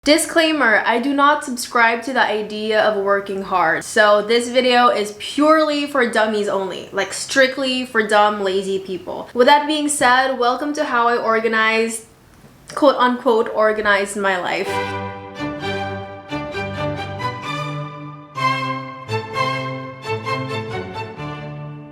Disclaimer, I do not subscribe to the idea of working hard. So this video is purely for dummies only, like strictly for dumb, lazy people. With that being said, welcome to how I organized, quote unquote, organized my life.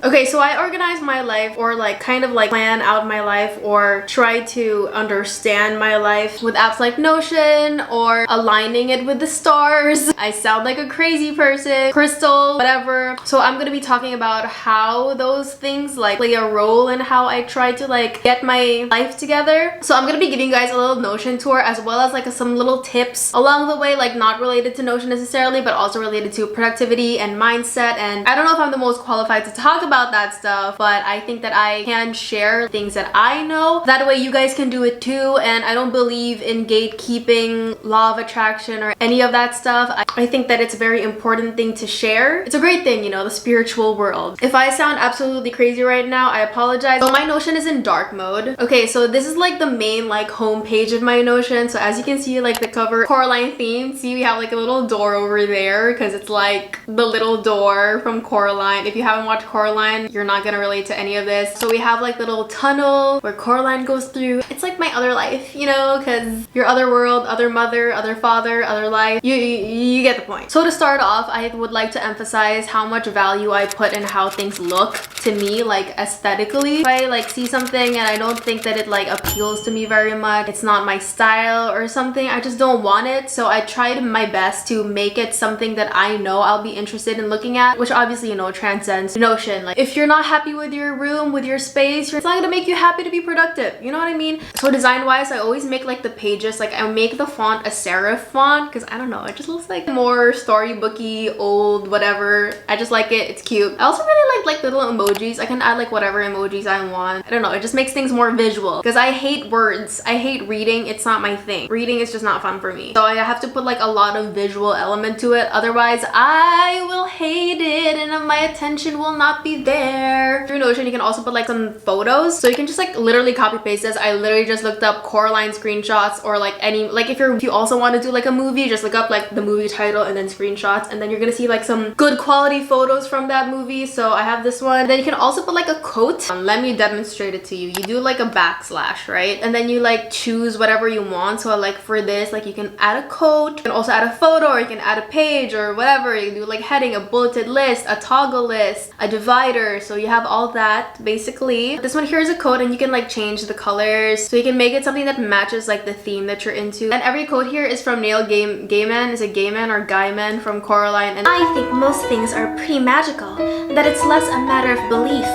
Okay, so I organize my life, or like kind of like plan out my life, or try to understand my life with apps like Notion or aligning it with the stars. I sound like a crazy person, crystal, whatever. So I'm gonna be talking about how those things like play a role in how I try to like get my life together. So I'm gonna be giving you guys a little Notion tour, as well as like some little tips along the way, like not related to Notion necessarily, but also related to productivity and mindset. And I don't know if I'm the most qualified to talk about that stuff, but I think that I can share things that I know. That way you guys can do it too. And I don't believe in gatekeeping, law of attraction, or any of that stuff. I think that it's a very important thing to share. It's a great thing, you know, the spiritual world. If I sound absolutely crazy right now, I apologize. So my Notion is in dark mode. Okay, so this is like the main like home page of my Notion. So as you can see, like the cover, Coraline theme. See, we have like a little door over there because it's like the little door from Coraline. If you haven't watched Coraline, you're not gonna relate to any of this. So we have like little tunnel where Coraline goes through. It's like my other life, you know, because your other world, other mother, other father, other life. You get the point. So to start off, I would like to emphasize how much value I put in how things look to me, like aesthetically. If I like see something and I don't think that it like appeals to me very much, it's not my style or something, I just don't want it. So I tried my best to make it something that I know I'll be interested in looking at, which obviously, you know, transcends Notion. Like if you're not happy with your room, with your space, it's not gonna make you happy to be productive, you know what I mean? So design wise, I always make like the pages, like I make the font a serif font because I don't know, it just looks like more storybooky, old, whatever. I just like it, it's cute. I also really like little emojis. I can add like whatever emojis I want. I don't know, it just makes things more visual because I hate words. I hate reading. It's not my thing. Reading is just not fun for me. So I have to put like a lot of visual element to it, otherwise I will hate it and my attention will not be there. Through Notion, you can also put like some photos, so you can just like literally copy paste this. I literally just looked up Coraline screenshots, or like any, like if you also want to do like a movie, just look up like the movie title and then screenshots, and then you're gonna see like some good quality photos from that movie. So I have this one. Then you can also put like a quote. Let me demonstrate it to you. You do like a backslash, right? And then you like choose whatever you want. So like for this, like you can add a quote, you can also add a photo, or you can add a page or whatever. You can do like heading, a bulleted list, a toggle list, a divider. So you have all that basically. This one here is a code, and you can like change the colors, so you can make it something that matches like the theme that you're into. And every code here is from Neil Gaiman. Is it Gaiman or Gaiman from Coraline? And I think most things are pretty magical, that it's less a matter of belief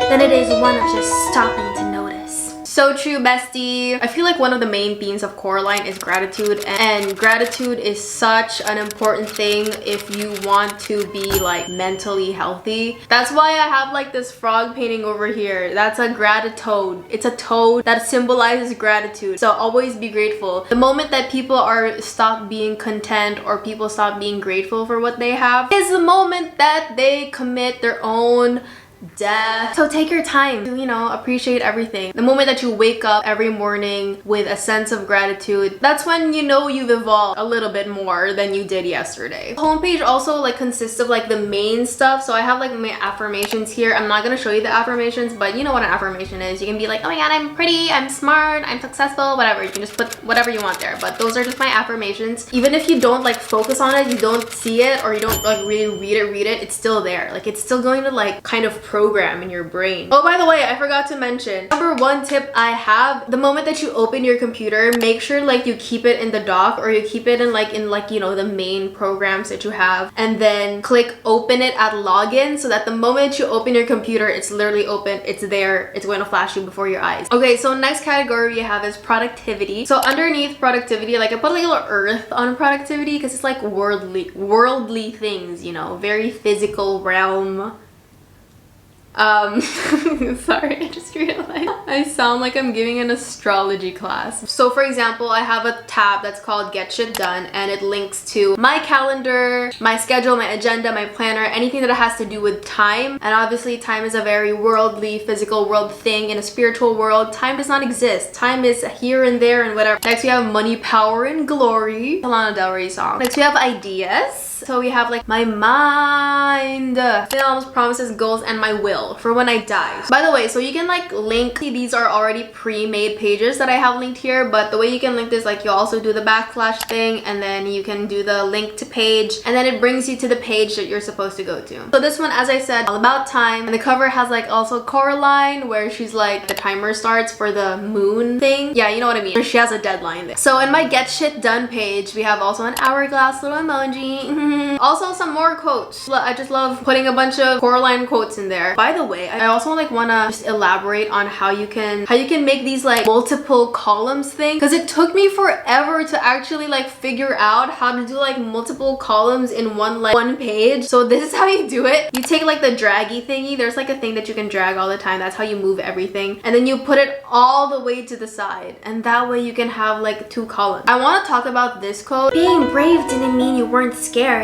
than it is one of just stopping to notice. So true, bestie. I feel like one of the main themes of Coraline is gratitude, and gratitude is such an important thing if you want to be like mentally healthy. That's why I have like this frog painting over here. That's a gratitoad. It's a toad that symbolizes gratitude. So always be grateful. The moment that people stop being content, or people stop being grateful for what they have, is the moment that they commit their own death. So take your time to, you know, appreciate everything. The moment that you wake up every morning with a sense of gratitude, that's when you know you've evolved a little bit more than you did yesterday. The homepage also like consists of like the main stuff. So I have like my affirmations here. I'm not gonna show you the affirmations, but you know what an affirmation is. You can be like, oh my god, I'm pretty, I'm smart, I'm successful, whatever. You can just put whatever you want there, but those are just my affirmations. Even if you don't like focus on it, you don't see it, or you don't like really read it, it's still there. Like it's still going to like kind of program in your brain. Oh, by the way, I forgot to mention, number one tip I have, the moment that you open your computer, make sure like you keep it in the dock, or you keep it in like you know, the main programs that you have, and then click open it at login, so that the moment you open your computer, it's literally open, it's there, it's going to flash you before your eyes. Okay, so next category we have is productivity. So underneath productivity, like I put like a little earth on productivity because it's like worldly things, you know, very physical realm. Sorry, I just realized I sound like I'm giving an astrology class. So for example, I have a tab that's called Get Shit Done, and it links to my calendar, my schedule, my agenda, my planner, anything that has to do with time. And obviously time is a very worldly, physical world thing. In a spiritual world, time does not exist. Time is here and there and whatever. Next we have money, power, and glory. Lana Del Rey song. Next we have ideas. So we have like my mind, films, promises, goals, and my will for when I die. By the way, so you can like link, these are already pre-made pages that I have linked here, but the way you can link this, like you also do the backslash thing, and then you can do the link to page, and then it brings you to the page that you're supposed to go to. So this one, as I said, all about time, and the cover has like also Coraline, where she's like, the timer starts for the moon thing. Yeah, you know what I mean. She has a deadline there. So in my Get Shit Done page, we have also an hourglass little emoji. Also some more quotes. I just love putting a bunch of Coraline quotes in there. By the way, I also like wanna just elaborate on how you can make these like multiple columns thing, because it took me forever to actually like figure out how to do like multiple columns in one page. So this is how you do it. You take like the draggy thingy. There's like a thing that you can drag all the time. That's how you move everything. And then you put it all the way to the side. And that way you can have like 2 columns. I want to talk about this quote. Being brave didn't mean you weren't scared.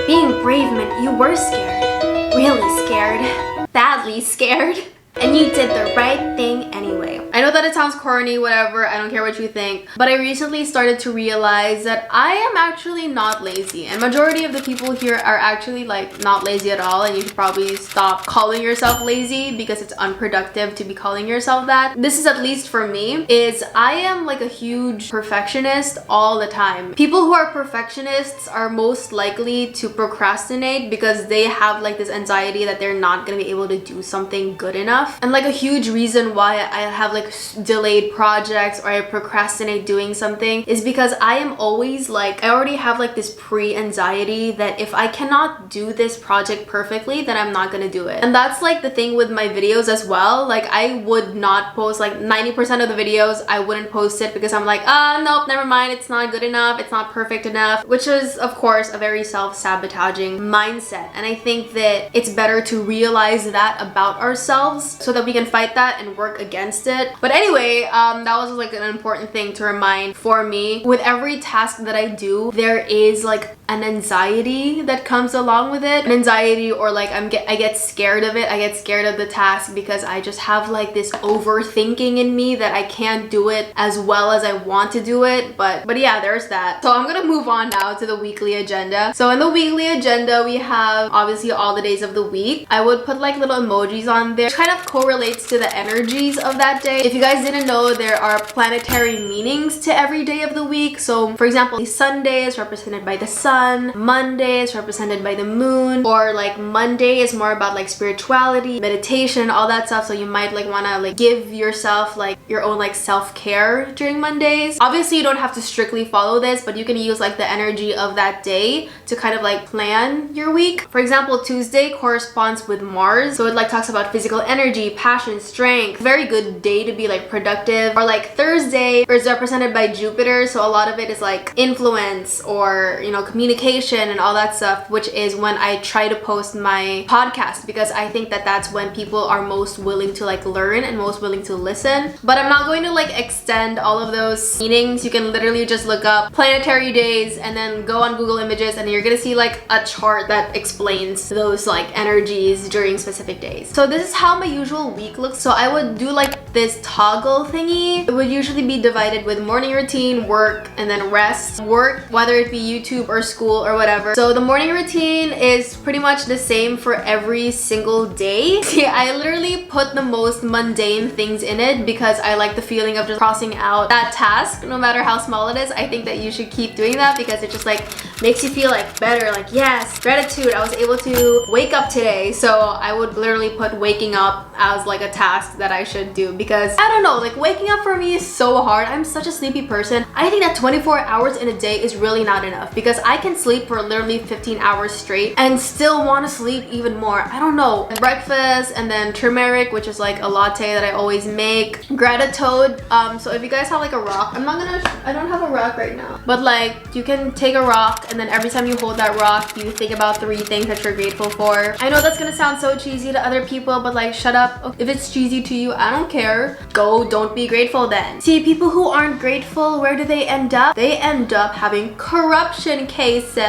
Being brave meant you were scared. Really scared. Badly scared. And you did the right thing anyway. I know that it sounds corny, whatever, I don't care what you think, but I recently started to realize that I am actually not lazy, and majority of the people here are actually like not lazy at all, and you should probably stop calling yourself lazy because it's unproductive to be calling yourself that. This is, at least for me, is I am like a huge perfectionist all the time. People who are perfectionists are most likely to procrastinate because they have like this anxiety that they're not gonna be able to do something good enough. And like a huge reason why I have like delayed projects or I procrastinate doing something is because I am always like, I already have like this pre-anxiety that if I cannot do this project perfectly, then I'm not gonna do it. And that's like the thing with my videos as well. Like I would not post, like 90% of the videos I wouldn't post it because I'm like, nope, never mind, it's not good enough, it's not perfect enough, which is of course a very self-sabotaging mindset. And I think that it's better to realize that about ourselves so that we can fight that and work against it. But anyway, that was like an important thing to remind for me. With every task that I do, there is like an anxiety that comes along with it. An anxiety, or like I get scared of it. I get scared of the task because I just have like this overthinking in me that I can't do it as well as I want to do it. But yeah, there's that. So I'm gonna move on now to the weekly agenda. So in the weekly agenda, we have obviously all the days of the week. I would put like little emojis on there, kind of correlates to the energies of that day. If you guys didn't know, there are planetary meanings to every day of the week. So for example, Sunday is represented by the sun, Monday is represented by the moon, or like Monday is more about like spirituality, meditation, all that stuff. So you might like want to like give yourself like your own like self-care during Mondays. Obviously you don't have to strictly follow this, but you can use like the energy of that day to kind of like plan your week. For example, Tuesday corresponds with Mars, so it like talks about physical energy, passion, strength. Very good day to be like productive. Or like Thursday is represented by Jupiter, so a lot of it is like influence or, you know, communication and all that stuff, which is when I try to post my podcast, because I think that that's when people are most willing to like learn and most willing to listen. But I'm not going to like extend all of those meanings. You can literally just look up planetary days and then go on Google Images, and you're gonna see like a chart that explains those like energies during specific days. So this is how my usual week looks. So I would do like this toggle thingy. It would usually be divided with morning routine, work, and then rest. Work, whether it be YouTube or school or whatever. So the morning routine is pretty much the same for every single day. See, I literally put the most mundane things in it because I like the feeling of just crossing out that task, no matter how small it is. I think that you should keep doing that because it just like makes you feel like better, like yes, gratitude, I was able to wake up today. So I would literally put waking up as like a task that I should do, because I don't know, like waking up for me is so hard. I'm such a sleepy person. I think that 24 hours in a day is really not enough, because I can sleep for literally 15 hours straight and still want to sleep even more. I don't know. Breakfast, and then turmeric, which is like a latte that I always make. Gratitude. So if you guys have like a rock, I don't have a rock right now, but like you can take a rock and and then every time you hold that rock, you think about 3 things that you're grateful for. I know that's gonna sound so cheesy to other people, but like, shut up. If it's cheesy to you, I don't care. Go, don't be grateful then. See, people who aren't grateful, where do they end up? They end up having corruption cases.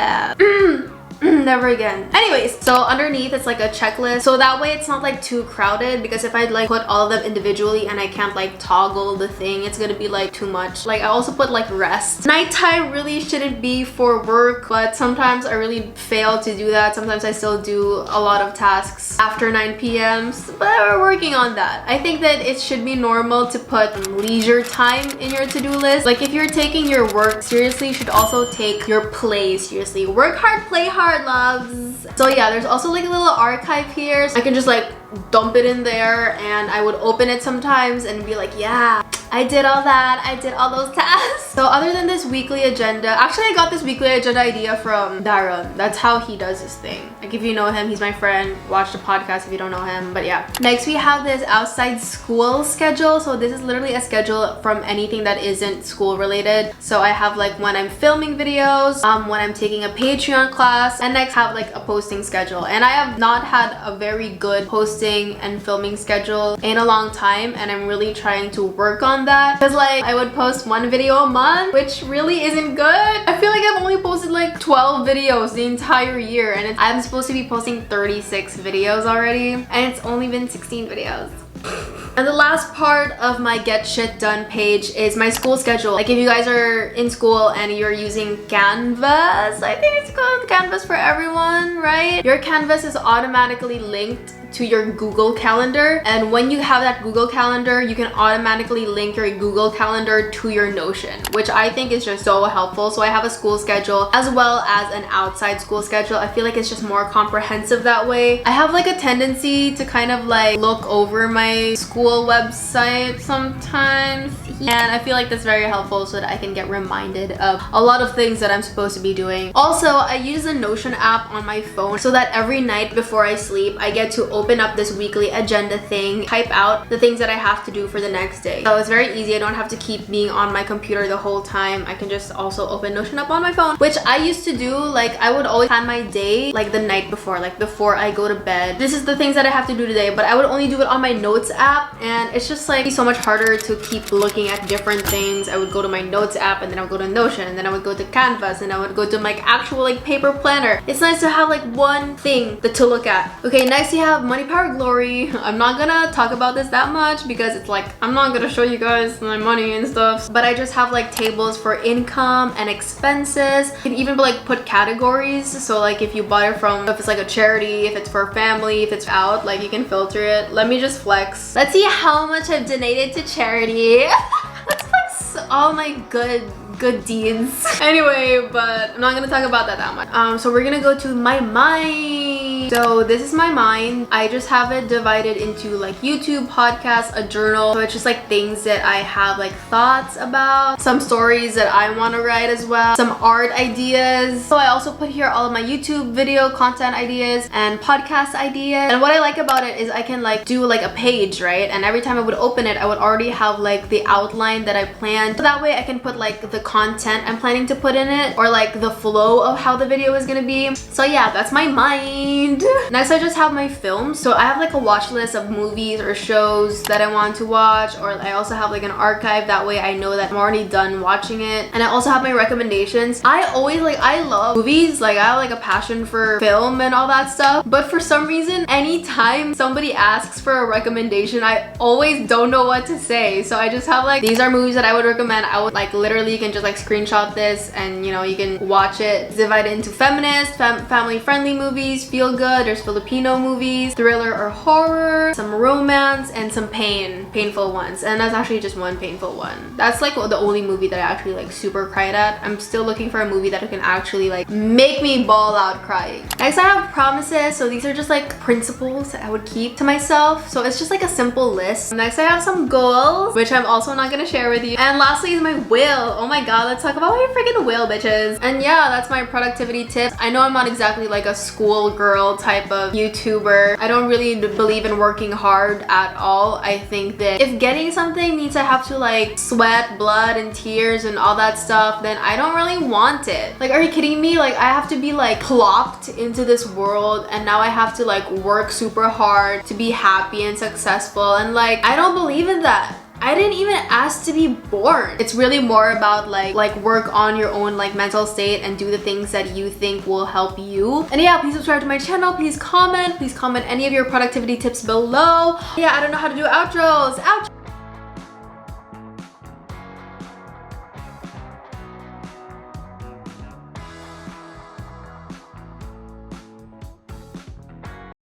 Never again. Anyways, so underneath it's like a checklist, so that way it's not like too crowded, because if I like put all of them individually and I can't like toggle the thing, it's gonna be like too much. Like I also put like rest. Nighttime really shouldn't be for work, but sometimes I really fail to do that. Sometimes I still do a lot of tasks after 9 p.m. but we're working on that. I think that it should be normal to put leisure time in your to-do list. Like if you're taking your work seriously, you should also take your play seriously. Work hard, play hard, loves. So yeah, there's also like a little archive here, so I can just like dump it in there, and I would open it sometimes and be like, yeah, I did all that, I did all those tasks. So other than this weekly agenda, actually I got this weekly agenda idea from Darren. That's how he does his thing. Like if you know him, he's my friend. Watch the podcast if you don't know him, but yeah. Next we have this outside school schedule. So this is literally a schedule from anything that isn't school related. So I have like when I'm filming videos, when I'm taking a Patreon class, and next have like a posting schedule. And I have not had a very good posting and filming schedule in a long time, and I'm really trying to work on that, because like I would post 1 video a month, which really isn't good. I feel like I've only posted like 12 videos the entire year, and I'm supposed to be posting 36 videos already, and it's only been 16 videos. And the last part of my get shit done page is my school schedule. Like if you guys are in school and you're using Canvas, I think it's called Canvas for everyone, right? Your Canvas is automatically linked to your Google Calendar, and when you have that Google Calendar, you can automatically link your Google Calendar to your Notion, which I think is just so helpful. So I have a school schedule as well as an outside school schedule. I feel like it's just more comprehensive that way. I have like a tendency to kind of like look over my school website sometimes, and I feel like that's very helpful so that I can get reminded of a lot of things that I'm supposed to be doing. Also, I use the Notion app on my phone so that every night before I sleep, I get to open up this weekly agenda thing, type out the things that I have to do for the next day. So it's very easy. I don't have to keep being on my computer the whole time. I can just also open Notion up on my phone, which I used to do. Like I would always plan my day like the night before, like before I go to bed. This is the things that I have to do today, but I would only do it on my notes app, and it's just like so much harder to keep looking at different things. I would go to my notes app, and then I would go to Notion, and then I would go to Canvas, and I would go to my actual like paper planner. It's nice to have like one thing to look at. Okay, next you have Money Power Glory. I'm not gonna talk about this that much because it's like I'm not gonna show you guys my money and stuff, but I just have like tables for income and expenses. You can even like put categories, so like if you bought it from, if it's like a charity, if it's for family, if it's out, like you can filter it. Let me just flex. Let's see how much I've donated to charity. Let's flex all my good deeds. Anyway, but I'm not gonna talk about that much. So we're gonna go to my mind. So this is my mind. I just have it divided into like YouTube, podcast, a journal. So it's just like things that I have like thoughts about, some stories that I want to write as well, some art ideas. So I also put here all of my YouTube video content ideas and podcast ideas. And what I like about it is I can like do like a page, right? And every time I would open it, I would already have like the outline that I planned. So that way I can put like the content I'm planning to put in it, or like the flow of how the video is gonna be. So yeah, that's my mind. Next, I just have my films. So I have like a watch list of movies or shows that I want to watch, or I also have like an archive. That way I know that I'm already done watching it. And I also have my recommendations. I love movies. Like I have like a passion for film and all that stuff. But for some reason, anytime somebody asks for a recommendation, I always don't know what to say. So I just have like, these are movies that I would recommend. I would like literally, you can just like screenshot this and you know, you can watch it. It's divided into feminist, family friendly movies, feel good, there's Filipino movies, thriller or horror, some romance, and some painful ones. And that's actually just one painful one. That's like the only movie that I actually like super cried at. I'm still looking for a movie that can actually like make me bawl out crying. Next, I have promises. So these are just like principles that I would keep to myself. So it's just like a simple list. Next, I have some goals, which I'm also not gonna share with you. And lastly is my will. Oh my god, let's talk about my freaking will, bitches. And yeah, that's my productivity tips. I know I'm not exactly like a school girl girl type of YouTuber. I don't really believe in working hard at all. I think that if getting something means I have to like sweat, blood, and tears and all that stuff, then I don't really want it. Like, are you kidding me? Like, I have to be like plopped into this world and now I have to like work super hard to be happy and successful, and like I don't believe in that. I didn't even ask to be born. It's really more about like work on your own like mental state and do the things that you think will help you. And yeah, please subscribe to my channel. Please comment any of your productivity tips below. Yeah, I don't know how to do outros. Ouch.